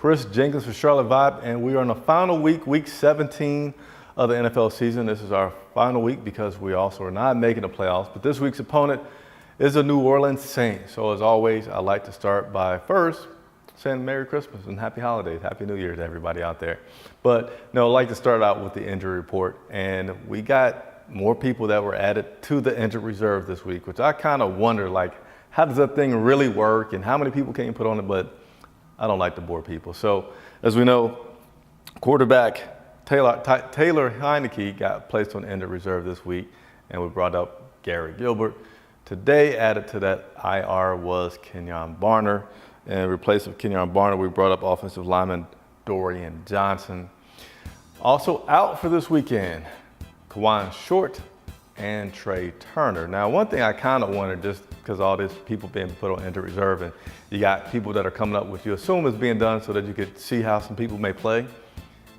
Chris Jenkins for Charlotte Vibe, and we are in the final week, week 17 of the NFL season. This is our final week because we also are not making the playoffs, but this week's opponent is the New Orleans Saints. So as always, I'd like to start by first saying Merry Christmas and Happy Holidays, Happy New Year to everybody out there. But no, I'd like to start out with the injury report, and we got more people that were added to the injured reserve this week, which I kind of wonder, like, how does that thing really work and how many people can you put on it? But I don't like to bore people. So as we know, quarterback Taylor Heineke got placed on injured reserve this week, and we brought up Gary Gilbert. Today, added to that IR was Kenyon Barner. And in replace of Kenyon Barner, we brought up offensive lineman Dorian Johnson. Also out for this weekend, Kawan Short and Trey Turner. Now, one thing I kind of wondered, just because all this people being put on injured reserve, and you got people that are coming up with you assume it's being done so that you could see how some people may play.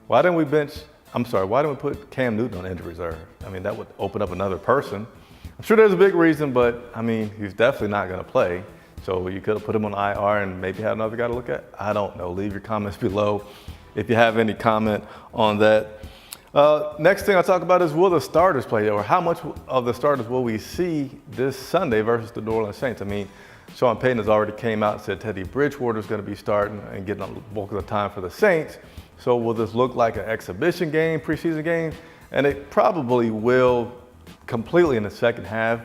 Why didn't we put Cam Newton on injured reserve? I mean, that would open up another person. I'm sure there's a big reason, but I mean, he's definitely not going to play. So you could have put him on IR and maybe had another guy to look at. I don't know. Leave your comments below if you have any comment on that. Next thing I'll talk about is, will the starters play, or how much of the starters will we see this Sunday versus the New Orleans Saints? I mean, Sean Payton has already came out and said Teddy Bridgewater is going to be starting and getting a bulk of the time for the Saints. So will this look like an exhibition game, preseason game? And it probably will completely in the second half.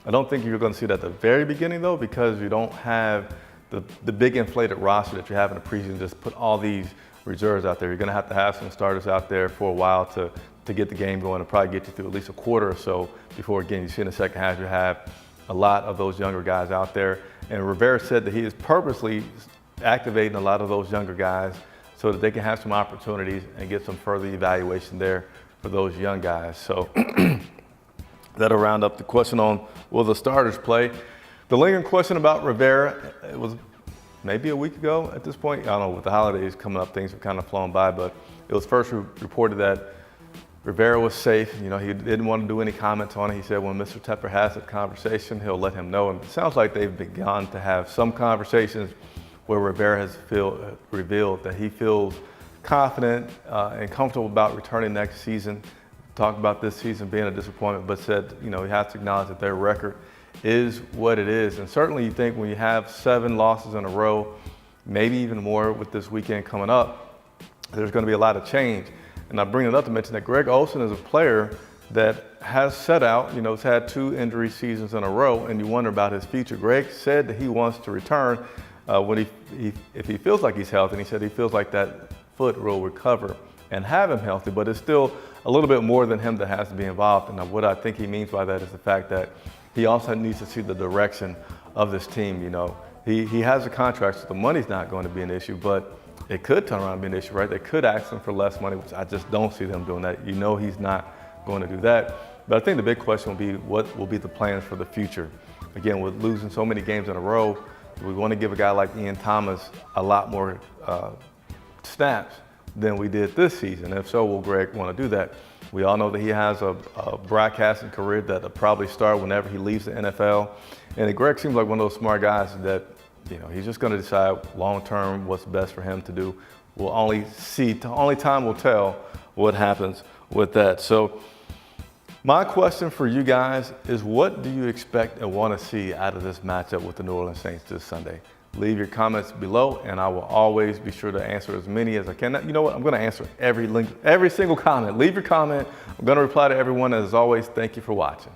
I don't think you're going to see it at the very beginning, though, because you don't have the big inflated roster that you have in the preseason. Just put all these reserves out there. You're going to have some starters out there for a while to get the game going and probably get you through at least a quarter or so before, again, you see in the second half you have a lot of those younger guys out there. And Rivera said that he is purposely activating a lot of those younger guys so that they can have some opportunities and get some further evaluation there for those young guys. So that'll round up the question on, will the starters play? The lingering question about Rivera, it was maybe a week ago at this point. I don't know, with the holidays coming up, things have kind of flown by, but it was first reported that Rivera was safe. You know, he didn't want to do any comments on it. He said when Mr. Tepper has a conversation, he'll let him know. And it sounds like they've begun to have some conversations where Rivera has revealed that he feels confident and comfortable about returning next season. Talked about this season being a disappointment, but said, you know, he has to acknowledge that their record is what it is. And certainly you think when you have 7 losses in a row, maybe even more with this weekend coming up, there's going to be a lot of change. And I bring it up to mention that Greg Olsen is a player that has set out, you know, has had 2 injury seasons in a row, and you wonder about his future. Greg said that he wants to return if he feels like he's healthy, and he said he feels like that foot will recover and have him healthy, but it's still a little bit more than him that has to be involved. And what I think he means by that is the fact that he also needs to see the direction of this team. You know, he has a contract, so the money's not going to be an issue, but it could turn around and be an issue, right? They could ask him for less money, which I just don't see them doing that. You know, he's not going to do that. But I think the big question will be, what will be the plans for the future? Again, with losing so many games in a row, we want to give a guy like Ian Thomas a lot more snaps than we did this season. If so, will Greg want to do that? We all know that he has a broadcasting career that'll probably start whenever he leaves the NFL. And Greg seems like one of those smart guys that, you know, he's just going to decide long-term what's best for him to do. We'll only time will tell what happens with that. So my question for you guys is, what do you expect and want to see out of this matchup with the New Orleans Saints this Sunday? Leave your comments below, and I will always be sure to answer as many as I can. You know what? I'm going to answer every single comment. Leave your comment. I'm going to reply to everyone. As always, thank you for watching.